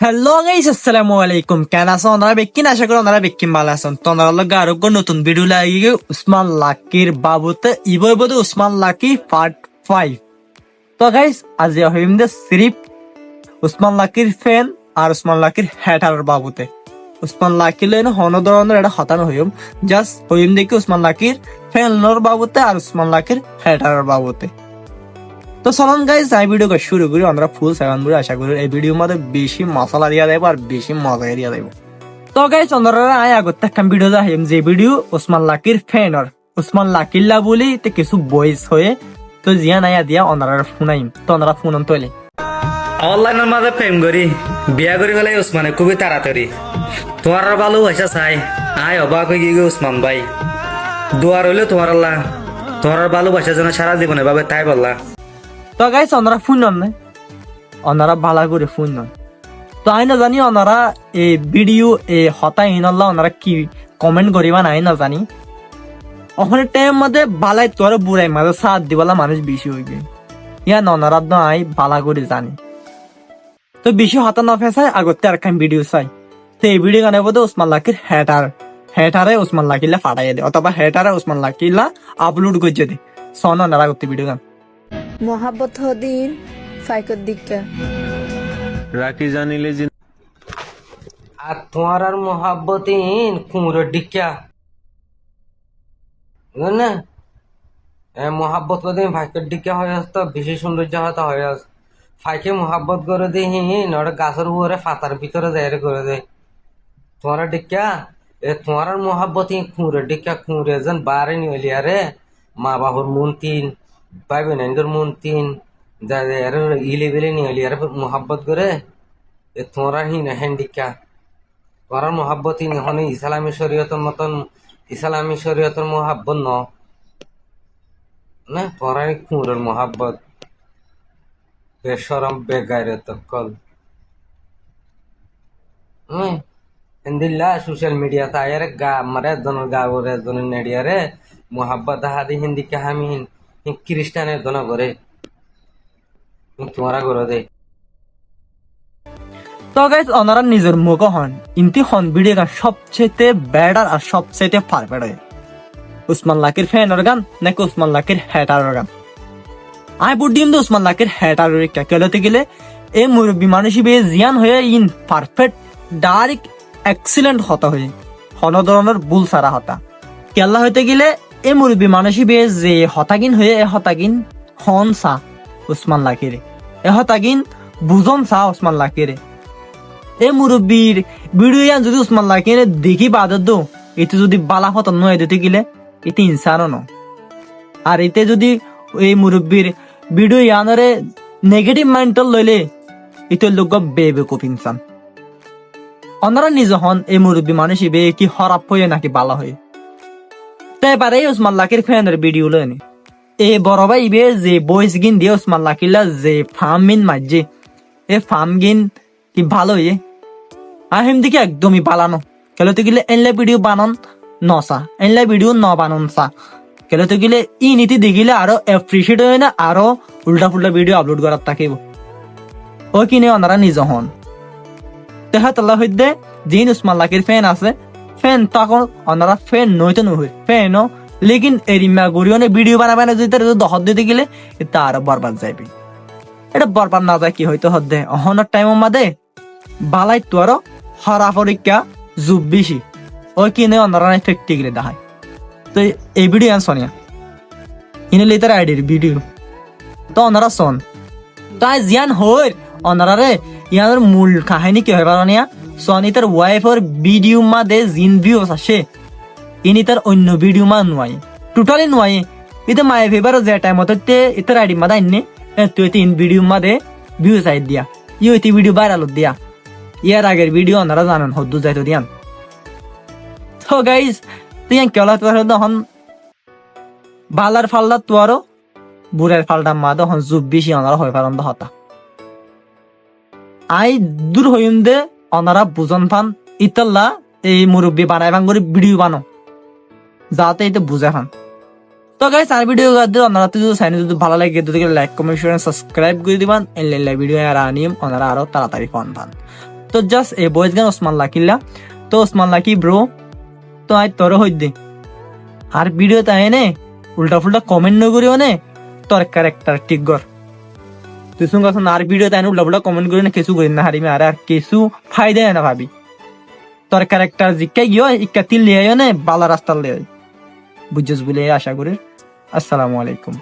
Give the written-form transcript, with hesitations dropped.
Hello guys, আসসালামু আলাইকুম। কেন আছো ওনারা বেকিন? আশা করি ওনারা বেকিন ভালো আছেন। তো ওনারা লগে আরো নতুন ভিডিও লাগি উসমান লাকির বাবুতে ইবই বদে উসমান লাকি পার্ট 5। তো গাইস আজ হইম দে সিরিপ উসমান লাকির ফ্যান আর উসমান লাকির হ্যাটার বাবুতে। উসমান লাকি লেন হন ধরনের এটা হতানো হইম, জাস্ট হইম দেখি উসমান লাকির ফ্যানর বাবুতে আর উসমান লাকির হ্যাটার বাবুতে। তো চলুন গাইস এই ভিডিও শুরু করি। আমরা ফুল 7 করে আশা করি এই ভিডিওর মধ্যে বেশি মশলা দিয়া দেব আর বেশি মজা দিয়া দেব। তো গাইস আমরা আই আগত একটা ভিডিও যাইম যে ভিডিও ওসমান লাকির ফ্যানর ওসমান লাকিল্লা বলি তে কিছু বয়েস হয়ে তো জিয়া নাইয়া দিয়া ওনারা ফোনাইম। তো ওনারা ফোন তোলে অনলাইনের মাঝে প্রেম করি বিয়া করি গেলে উসমানে খুবই তাড়াতাড়ি তোমার ভালো হয়েছে চাই আয় অবাক হয়ে গিয়ে উসমান ভাই দুয়ার হইলে তোমার আল্লাহ তোমার ভালোবাসা যেন সারা জীবনে ভাবে তাই বললা। তো গাইস ওনারা ফোন নন না, ওনারা ভালো করে ফোন নন। তো আই না জানি ওনারা এই ভিডিও এ হতাই ইনল্লাহ ওনারা কি কমেন্ট করিবা নাই না জানি। ওখানে টাইম মধ্যে বালাই তোর বুড়াই মাঝে সাথ দিবলা মানুষ বেশি হইবে ইয়া ওনারা তো আই বালা করে জানি। তো বেশি হতা না ফেসাই আগতে আর কাম ভিডিও চাই। তো এই ভিডিও গানে বোধ ওসমান লাকির হেটারে ওসমান লাকিলা ফাটাই দে অথবা হেটারে ওসমান লাকিলা আপলোড করছে দে সন ওনারা করতে ভিডিও গান মোহাব্বত হদিন ফাইকর দিকা রাখি জানিলে আর তোমার আর মোহাব্বতিন কুমড়োর ডিক্কা না মোহাব্বত করে দিন ফাইকের ডিক্কা হয়ে আসতো বেশি সৌন্দর্য হয়তো হয়ে আস ফাইকে মোহাব্বত করে দিই নড়ে গাছের উপরে ফাতার ভিতরে যাই করে দেয় তোমার ডিক্কা তোমার আর মোহাব্বতিন কুমড়োর ডিক্কা কুমড়ে যেন বারে নিয়ে আরে মা বাবুর মন তিন ভাই বোনের মন তিন ইলে বিলে নিয়ে আরে মোহাব্বত করে তোমরা হিন হ্যান্ডিকা তোমার মোহাব্বত হনে ইসলামী শরীয়তের মতন ইসলামী শরীয়তের মোহাব্বত না তোমরা কুমড়োর মোহাব্বত বেসরম বেগায়রত কল হিন্দিল্লা সোশ্যাল মিডিয়া তাই গা মারে দনের গা ওরে দনের নেডিয়ারে মোহাব্বত হাদি হিন্দি কাহামিন খ্রিস্টানের দন করে তোমারা করে দে। তো গাইস ওনারা নিজের মুখ হন ইনতি হন ভিডিও গান সবচেয়ে বেটার আর সবচেয়ে পারফেক্ট হয় উসমান লাকির ফ্যানের গান নাকি উসমান লাকির হ্যাটারের গান। আই বুডিম দে উসমান লাকির হ্যাটারের কেলতে গেলে এই মুরব্বী মানুষ হিসেবে জিয়ান হয়ে ইন পারফেক্ট ডাইরেক্ট এক্সিলেন্ট হতা হয়ে হন ধরনের ভুল সারা হতা কেল্লা হইতে গেলে এই মুরব্বী মানুষ হিসেবে যে হতাগিন হয়ে এ হতাগিন হন সা উসমান লাকিরে এ হতাগিন বুঝন সা উসমান লাকিরে এই মুরব্বীর ভিডিও যদি উসমান লাকিরে দেখি বাদত দো এতে যদি বালা হত নয় দিতে গেলে এতে ইনসানও ন। আর এতে যদি এই মুরব্বীর ভিডিও ইয়ানরে নেগেটিভ মাইন্ডল লইলে এতে লোক বেকুব ইনসান। ওনারা নিজ হন এই মুরব্বী মানুষ বে কি খারাপ হয়ে নাকি বালা হয়ে। তাই পারে উসমান লাকির ফ্যানের ভিডিও লয়নি এ বড় ভাই ইবে যে বয়স গিন দিয়ে উসমান লাকিলা যে ফার্ম মিন মাঝে এ ফার্ম গিন কি ভালো হয়ে আহিম দিকে একদমই বালানো কেলতে গেলে এনলা ভিডিও বানান নসা এনলা ভিডিও ন বানান সা কেলতে গেলে ই নীতি দেখিলে আরো এপ্রিসিয়েট হয় না আরো উল্টা ফুল্টা ভিডিও আপলোড করার থাকিব ও কিনে ওনারা নিজ হন তেহাতল্লা হইতে যিন উসমান লাকির ফ্যান আছে ফ্যান তখন ওনারা ফ্যান নইতে নয় ফ্যানও লেকিন এরিমা গরিয়নে ভিডিও বানাবে না যদি দহত দিতে গেলে এটা আরো বরবাদ যাইবে। এটা বরবাদ না যায় কি হইতে হদ্দে অহনের টাইমের মাঝে বালাই তো আরো হরা পরীক্ষা জুব বেশি ওই কিনে ওনারা প্র্যাকটিক্যালি দেখায়। তো এই ভিডিও আন সোনিয়া ইনে লিটার আইডির ভিডিও তো ওনারা শোন তাই জিয়ান হই ওনারা রে ইয়ার মূল কাহিনী কি হয় পারনিয়া সোনি তার ওয়াইফের ভিডিও মাঝে জিন ভিউস আসে ইনি তার অন্য ভিডিও মা নুয়াই টোটালি নুয়াই ইতে মায়ে ফেবার যে টাইম হতে ইতার আইডি মাদা ইন্নে তুই তিন ভিডিও মাঝে ভিউস আই দিয়া ইউ ইতি ভিডিও ভাইরাল দিয়া ইয়ার আগের ভিডিও ওনারা জানেন হদ্দু যাইতো দিয়ান। তো গাইস তুই কেলা তখন বালার ফাল্লা তো আরো বুড়ের ফালটা মা তখন জুব বেশি ওনারা হয় পারন্দ হতা আই দূর হইম দে ওনারা বুঝন ফান ইতাল্লা এই মুরব্বী বানাই ভাঙ করে ভিডিও বানো যাতে এটা বুঝে ফান। তো গাইস আর ভিডিও ওনারা যদি চাইনি যদি ভালো লাগে লাইক কমেন্ট শেয়ার সাবস্ক্রাইব করে দিবান এনলাইন ভিডিও আর আনিম ওনারা আরো তাড়াতাড়ি ফান তো জাস্ট এই বয়েস গান ওসমান লাকিল্লা তো ওসমান লাকি ব্রো তো আজ তোর হই দে আর ভিডিও তাই নে উল্টা ফুল্টা কমেন্ট নগরিও নে তোর ক্যারেক্টার ঠিক কর তুই শুন কথা আর ভিডিও তাই উল্টা ফুল্টা কমেন্ট করি না কিছু করি না হারিমে আর কিছু ফায়দা না ভাবি তোর ক্যারেক্টার জিজ্ঞাই গিয়ে ইক্কা তিল লিয়ে নে বালা রাস্তা লিয়ে বুঝছিস বলে আশা করি আসসালামু আলাইকুম